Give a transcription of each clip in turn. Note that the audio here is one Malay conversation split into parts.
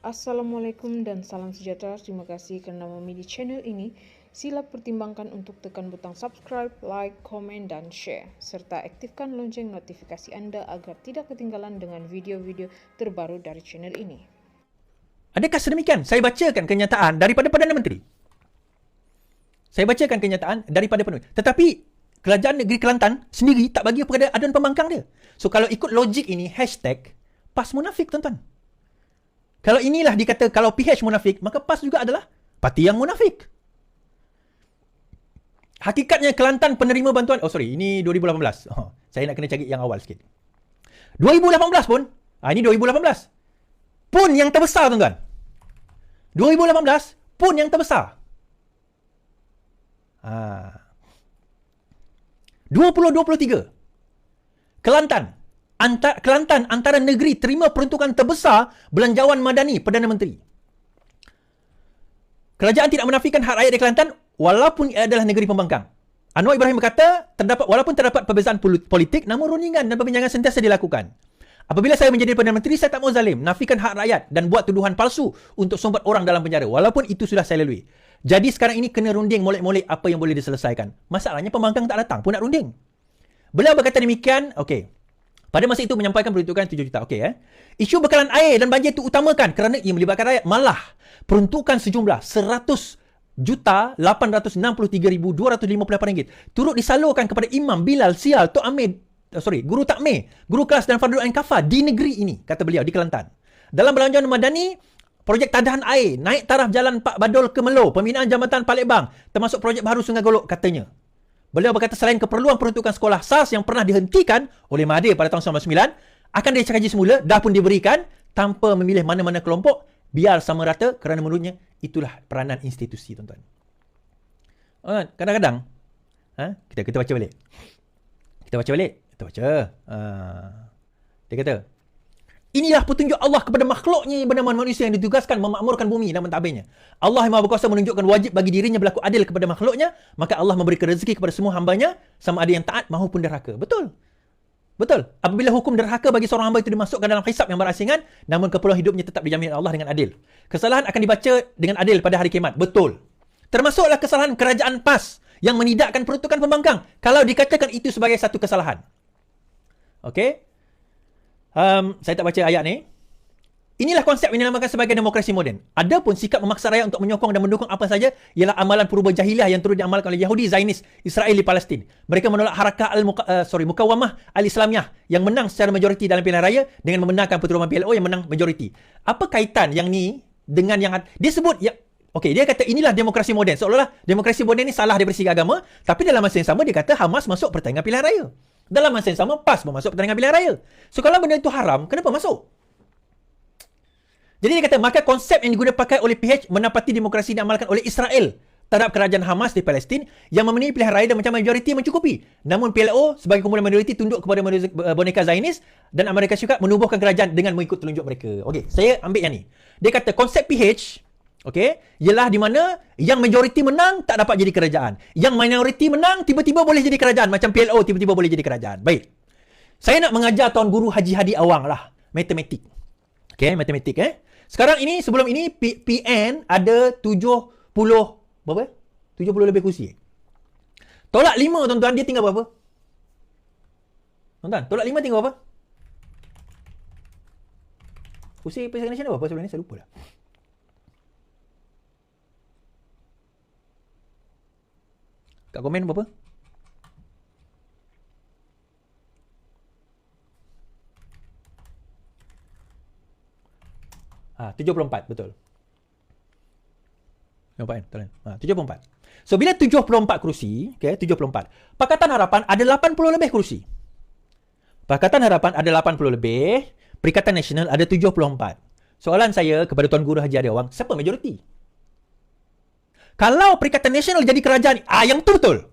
Assalamualaikum dan salam sejahtera. Terima kasih kerana memilih channel ini. Sila pertimbangkan untuk tekan butang subscribe, like, komen dan share. Serta aktifkan lonceng notifikasi anda agar tidak ketinggalan dengan video-video terbaru dari channel ini. Adakah sedemikian? Saya bacakan kenyataan daripada Perdana Menteri. Tetapi Kerajaan Negeri Kelantan sendiri tak bagi kepada aduan pembangkang dia. So kalau ikut logik ini, hashtag PAS munafik, tuan-tuan. Kalau inilah dikata, kalau PH munafik, maka PAS juga adalah parti yang munafik. Hakikatnya Kelantan penerima bantuan, ini 2018. Saya nak kena cari yang awal sikit. 2018 pun, ini 2018. Pun yang terbesar, tuan-tuan. 2018 pun yang terbesar. 2023. Kelantan antara negeri terima peruntukan terbesar belanjawan madani Perdana Menteri. Kerajaan tidak menafikan hak rakyat di Kelantan walaupun ia adalah negeri pembangkang. Anwar Ibrahim berkata, walaupun terdapat perbezaan politik, namun rundingan dan perbincangan sentiasa dilakukan. Apabila saya menjadi Perdana Menteri, saya tak mau zalim, nafikan hak rakyat dan buat tuduhan palsu untuk sumbat orang dalam penjara. Walaupun itu sudah saya lalui. Jadi sekarang ini kena runding molek-molek apa yang boleh diselesaikan. Masalahnya pembangkang tak datang pun nak runding. Beliau berkata demikian, pada masa itu menyampaikan peruntukan 7 juta. Isu bekalan air dan banjir itu utamakan kerana ia melibatkan rakyat. Malah peruntukan sejumlah 100,863,258 ringgit turut disalurkan kepada Imam Bilal Sial, Tok Amir, Guru Takmir, Guru Kelas dan Fardul Ain Kafah di negeri ini, kata beliau, di Kelantan. Dalam belanjawan madani, projek tadahan air, naik taraf jalan Pak Badol ke Melo, pembinaan jambatan Palembang, termasuk projek baru Sungai Golok, katanya. Beliau berkata selain keperluan peruntukan sekolah SARS yang pernah dihentikan oleh Mahathir pada tahun 1999, akan dikaji semula, dah pun diberikan tanpa memilih mana-mana kelompok, biar sama rata kerana menurutnya itulah peranan institusi, tuan-tuan. Kadang-kadang, kita baca balik. Dia kata, inilah petunjuk Allah kepada makhluknya yang bernama manusia yang ditugaskan memakmurkan bumi dan mentadbirnya. Allah yang Maha Berkuasa menunjukkan wajib bagi dirinya berlaku adil kepada makhluknya, maka Allah memberikan rezeki kepada semua hambanya, sama ada yang taat maupun derhaka. Betul. Apabila hukum derhaka bagi seorang hamba itu dimasukkan dalam hisab yang berasingan, namun keperluan hidupnya tetap dijamin Allah dengan adil. Kesalahan akan dibaca dengan adil pada hari kiamat. Betul. Termasuklah kesalahan kerajaan PAS yang menidakkan peruntukan pembangkang kalau dikatakan itu sebagai satu kesalahan. Saya tak baca ayat ni. Inilah konsep yang dinamakan sebagai demokrasi moden. Adapun sikap memaksa rakyat untuk menyokong dan mendukung apa saja ialah amalan purba jahiliah yang turut diamalkan oleh Yahudi, Zionis, Israel di Palestin. Mereka menolak harakah Mukawamah Al-Islamiyah yang menang secara majoriti dalam pilihan raya dengan membenarkan perturunan PLO yang menang majoriti. Apa kaitan yang ni dengan yang dia sebut dia kata inilah demokrasi moden. Seolah-olah demokrasi moden ni salah daripada segi agama, tapi dalam masa yang sama dia kata Hamas masuk pertandingan pilihan raya. Dalam masa yang sama PAS pun masuk pertandingan pilihan raya. So kalau benda itu haram, kenapa masuk? Jadi dia kata, maka konsep yang digunakan pakai oleh PH menapati demokrasi diamalkan oleh Israel terhadap kerajaan Hamas di Palestin yang memenuhi pilihan raya dan macam majoriti mencukupi. Namun PLO sebagai kumpulan majoriti tunduk kepada boneka Zionis dan Amerika Syarikat menubuhkan kerajaan dengan mengikut telunjuk mereka. Saya ambil yang ni. Dia kata konsep PH ialah di mana yang majoriti menang tak dapat jadi kerajaan. Yang minoriti menang tiba-tiba boleh jadi kerajaan. Macam PLO tiba-tiba boleh jadi kerajaan. Baik. Saya nak mengajar Tuan Guru Haji Hadi Awang lah. Matematik. Matematik. Sekarang ini, sebelum ini, PN ada 70 berapa? 70 lebih kursi. Tolak 5, tuan-tuan, dia tinggal berapa? Tuan-tuan, tolak 5 tinggal berapa? Kursi Pakatan Nasional berapa sebelum ni? Saya lupa dah. Kat komen berapa? Ah, 74, betul. 74. So, bila 74 kerusi, 74. Pakatan Harapan ada 80 lebih kerusi. Pakatan Harapan ada 80 lebih, Perikatan Nasional ada 74. Soalan saya kepada Tuan Guru Haji Hadi Awang, siapa majoriti? Kalau Perikatan Nasional jadi kerajaan, yang betul-betul.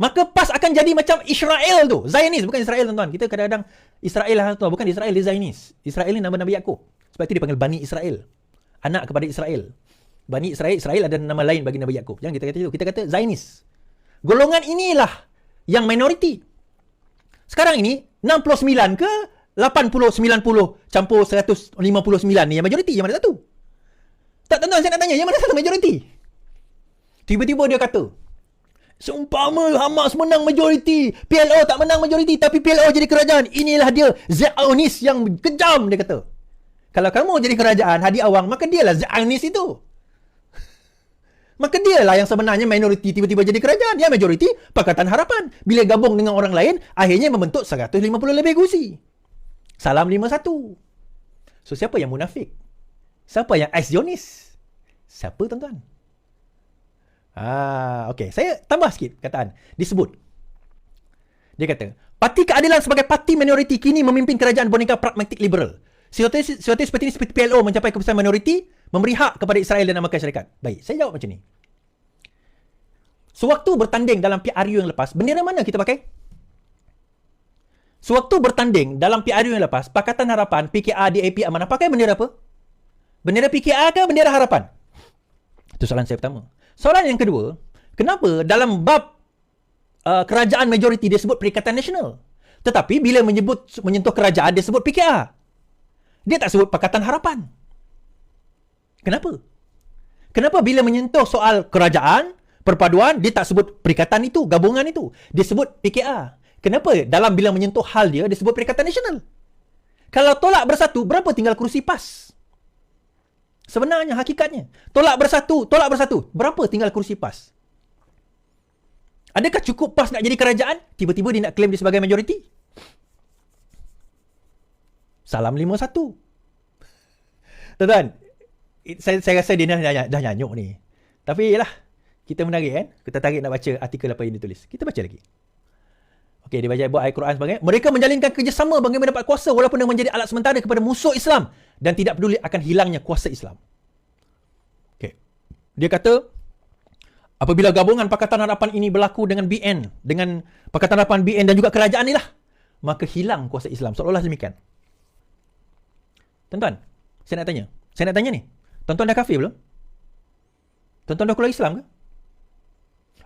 Maka PAS akan jadi macam Israel tu. Zionis, bukan Israel, tuan-tuan. Kita kadang-kadang Israel lah, tuan. Bukan Israel, dia Zionis. Israel ni nama Nabi Yaakob. Sebab itu dipanggil Bani Israel. Anak kepada Israel. Bani Israel, Israel ada nama lain bagi Nabi Yaakob. Jangan kita kata itu. Kita kata Zionis. Golongan inilah yang minoriti. Sekarang ini, 69 ke 80, 90 campur 159 ni yang majoriti, yang mana satu? Tak, tuan-tuan, saya nak tanya, yang mana satu majoriti? Tiba-tiba dia kata, seumpama Hamas menang majoriti, PLO tak menang majoriti, tapi PLO jadi kerajaan, inilah dia Zionis yang kejam, dia kata. Kalau kamu jadi kerajaan, Hadi Awang, maka dialah Zionis itu. Maka dialah yang sebenarnya minoriti tiba-tiba jadi kerajaan. Dia majoriti Pakatan Harapan. Bila gabung dengan orang lain, akhirnya membentuk 150 lebih kursi. Salam 51. So, siapa yang munafik? Siapa yang Zionis? Siapa, tuan-tuan? Okey. Saya tambah sikit kataan. Disebut. Dia kata, Parti Keadilan sebagai parti minoriti kini memimpin kerajaan boneka pragmatik liberal. Situasi seperti ini seperti PLO mencapai keputusan minoriti, memberi hak kepada Israel dan Amerika Syarikat. Baik, saya jawab macam ni. Sewaktu bertanding dalam PRU yang lepas, bendera mana kita pakai? Sewaktu bertanding dalam PRU yang lepas, Pakatan Harapan, PKR, DAP, Amanah pakai bendera apa? Bendera PKR ke bendera Harapan? Itu soalan saya pertama. Soalan yang kedua, kenapa dalam bab kerajaan majoriti dia sebut Perikatan Nasional, tetapi bila menyentuh kerajaan dia sebut PKR? Dia tak sebut Pakatan Harapan. Kenapa? Kenapa bila menyentuh soal kerajaan, perpaduan, dia tak sebut perikatan itu, gabungan itu. Dia sebut PKR. Kenapa dalam bila menyentuh hal dia sebut Perikatan Nasional? Kalau tolak bersatu, berapa tinggal kerusi PAS? Sebenarnya, hakikatnya. Tolak bersatu, berapa tinggal kerusi PAS? Adakah cukup PAS nak jadi kerajaan? Tiba-tiba dia nak claim dia sebagai majoriti? Salam 51. Tuan-tuan, saya rasa dia dah nyanyuk ni. Tapi yalah, kita menarik kan? Kita tarik nak baca artikel apa yang ditulis. Kita baca lagi. Okey, dia baca buat ayat Quran sebagai, mereka menjalinkan kerjasama bagi mendapat kuasa walaupun dia menjadi alat sementara kepada musuh Islam dan tidak peduli akan hilangnya kuasa Islam. Okey. Dia kata, apabila gabungan Pakatan Harapan ini berlaku dengan BN, dengan Pakatan Harapan BN dan juga kerajaan inilah, maka hilang kuasa Islam. Seolah-olah demikian. Tuan-tuan, saya nak tanya ni. Tuan-tuan dah kafir belum? Tuan-tuan dah keluar Islam ke?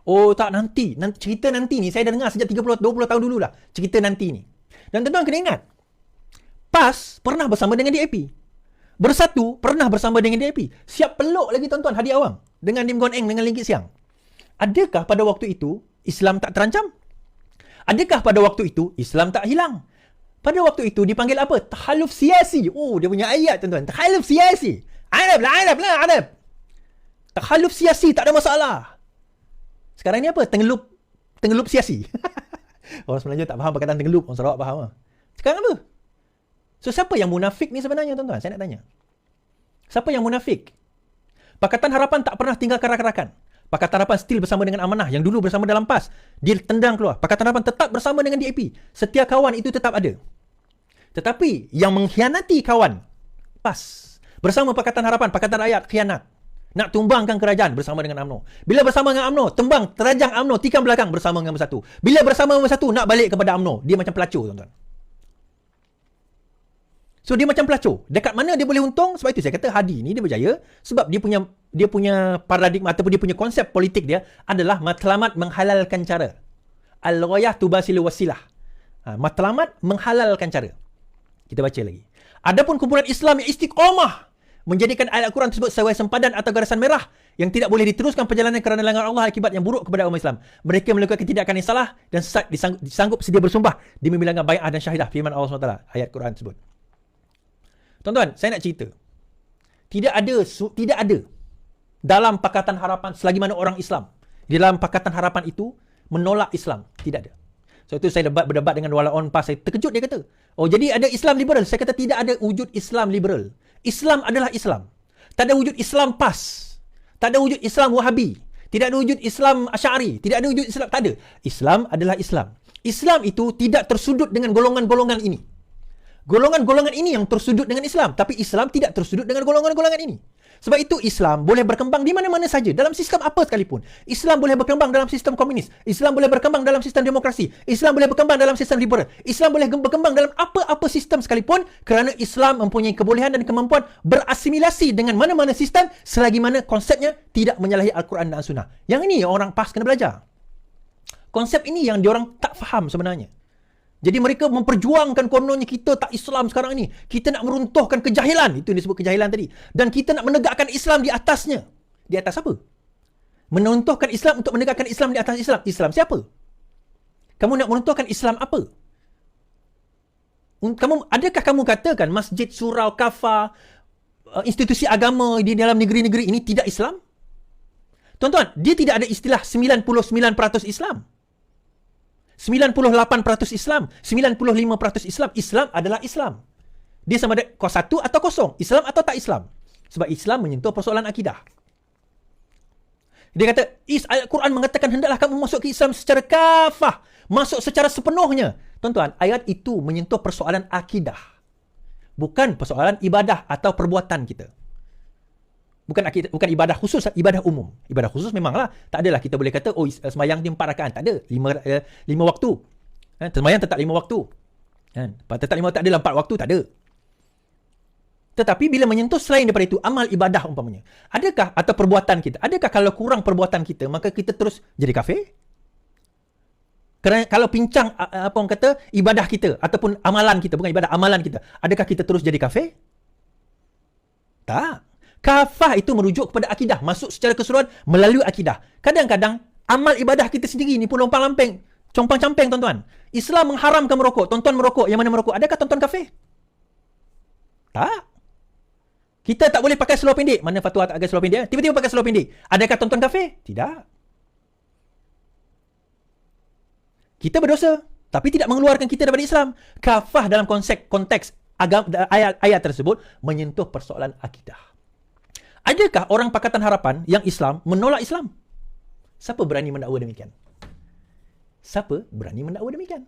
Oh tak, nanti cerita nanti ni saya dah dengar sejak 20 tahun dulu dah. Cerita nanti ni. Dan tuan-tuan kena ingat, PAS pernah bersama dengan DAP. Bersatu pernah bersama dengan DAP. Siap peluk lagi tuan-tuan Hadi Awang dengan Lim Guan Eng dengan Lim Kit Siang. Adakah pada waktu itu Islam tak terancam? Adakah pada waktu itu Islam tak hilang? Pada waktu itu dipanggil apa? Tahaluf siasi. Oh, dia punya ayat tuan-tuan. Tahaluf siasi. Arab. Tahaluf siasi, tak ada masalah. Sekarang ni apa? Tenggelup siasi. Orang Melayu tak faham perkataan tenggelup. Orang Sarawak faham lah. Sekarang apa? So, siapa yang munafik ni sebenarnya tuan-tuan? Saya nak tanya. Siapa yang munafik? Pakatan Harapan tak pernah tinggal kerak-kerakan. Pakatan Harapan still bersama dengan Amanah yang dulu bersama dalam PAS. Dia tendang keluar. Pakatan Harapan tetap bersama dengan DAP. Setia kawan itu tetap ada. Tetapi yang mengkhianati kawan PAS bersama Pakatan Harapan, Pakatan Rakyat khianat. Nak tumbangkan kerajaan bersama dengan UMNO. Bila bersama dengan UMNO, tembang terajang UMNO, tikam belakang bersama dengan Bersatu. Bila bersama dengan Bersatu, nak balik kepada UMNO. Dia macam pelacur, tuan-tuan. So, dia macam pelacur. Dekat mana dia boleh untung? Sebab itu saya kata Hadi ni dia berjaya sebab dia punya paradigma ataupun dia punya konsep politik dia adalah matlamat menghalalkan cara. Al-ghayah tubasilu wasilah. Matlamat menghalalkan cara. Kita baca lagi. Adapun kumpulan Islam yang istiqamah menjadikan ayat Al-Quran tersebut sebagai sempadan atau garisan merah yang tidak boleh diteruskan perjalanan kerana langgar Allah akibat yang buruk kepada umat Islam. Mereka melakukan tindakan yang salah dan sesat disanggup sedia bersumpah demi melanggar bai'ah dan syahidah firman Allah SWT. Ayat Quran tersebut. Tuan-tuan, saya nak cerita. Tidak ada dalam Pakatan Harapan selagi mana orang Islam di dalam Pakatan Harapan itu menolak Islam. Tidak ada. So itu saya berdebat dengan Walaon PAS. Saya terkejut dia kata, oh jadi ada Islam liberal. Saya kata tidak ada wujud Islam liberal. Islam adalah Islam. Tak ada wujud Islam PAS. Tak ada wujud Islam Wahabi. Tidak ada wujud Islam Asy'ari. Tidak ada wujud Islam. Tak ada. Islam adalah Islam. Islam itu tidak tersudut dengan golongan-golongan ini. Golongan-golongan ini yang tersudut dengan Islam. Tapi Islam tidak tersudut dengan golongan-golongan ini. Sebab itu Islam boleh berkembang di mana-mana saja. Dalam sistem apa sekalipun. Islam boleh berkembang dalam sistem komunis. Islam boleh berkembang dalam sistem demokrasi. Islam boleh berkembang dalam sistem liberal. Islam boleh berkembang dalam apa-apa sistem sekalipun kerana Islam mempunyai kebolehan dan kemampuan berasimilasi dengan mana-mana sistem selagi mana konsepnya tidak menyalahi Al-Quran dan Sunnah. Yang ini orang PAS kena belajar. Konsep ini yang diorang tak faham sebenarnya. Jadi mereka memperjuangkan kononnya kita tak Islam sekarang ni. Kita nak meruntuhkan kejahilan. Itu yang disebut kejahilan tadi. Dan kita nak menegakkan Islam di atasnya. Di atas apa? Menuntuhkan Islam untuk menegakkan Islam di atas Islam. Islam siapa? Kamu nak meruntuhkan Islam apa? Adakah kamu katakan masjid, surau, kafar, institusi agama di dalam negeri-negeri ini tidak Islam? Tuan-tuan, dia tidak ada istilah 99% Islam. 98% Islam, 95% Islam. Islam adalah Islam. Dia sama ada satu atau kosong. Islam atau tak Islam. Sebab Islam menyentuh persoalan akidah. Dia kata, Al-Quran mengatakan hendaklah kamu masuk ke Islam secara kafah. Masuk secara sepenuhnya. Tuan-tuan, ayat itu menyentuh persoalan akidah. Bukan persoalan ibadah atau perbuatan kita. Bukan ibadah khusus, ibadah umum. Ibadah khusus memanglah, tak adalah kita boleh kata, semayang di 4 rakaat. Tak ada, 5 waktu. Semayang tetap 5 waktu. Tetap 5 waktu, tak adalah 4 waktu, tak ada. Tetapi bila menyentuh selain daripada itu, amal ibadah umpamanya. Adakah, atau perbuatan kita, adakah kalau kurang perbuatan kita, maka kita terus jadi kafir? Kerana kalau pincang, apa orang kata, ibadah kita, ataupun amalan kita, bukan ibadah, amalan kita, adakah kita terus jadi kafir? Tak. Kafah itu merujuk kepada akidah. Masuk secara keseluruhan melalui akidah. Kadang-kadang, amal ibadah kita sendiri ni pun lompang-lamping. Compang-camping, tuan-tuan. Islam mengharamkan merokok. Tuan-tuan merokok. Yang mana merokok? Adakah tuan-tuan kafir? Tak. Kita tak boleh pakai seluar pendek. Mana fatwa tak pakai seluar pendek? Tiba-tiba pakai seluar pendek. Adakah tuan-tuan kafir? Tidak. Kita berdosa. Tapi tidak mengeluarkan kita daripada Islam. Kafah dalam konteks ayat tersebut menyentuh persoalan akidah. Adakah orang Pakatan Harapan yang Islam menolak Islam? Siapa berani mendakwa demikian? Siapa berani mendakwa demikian?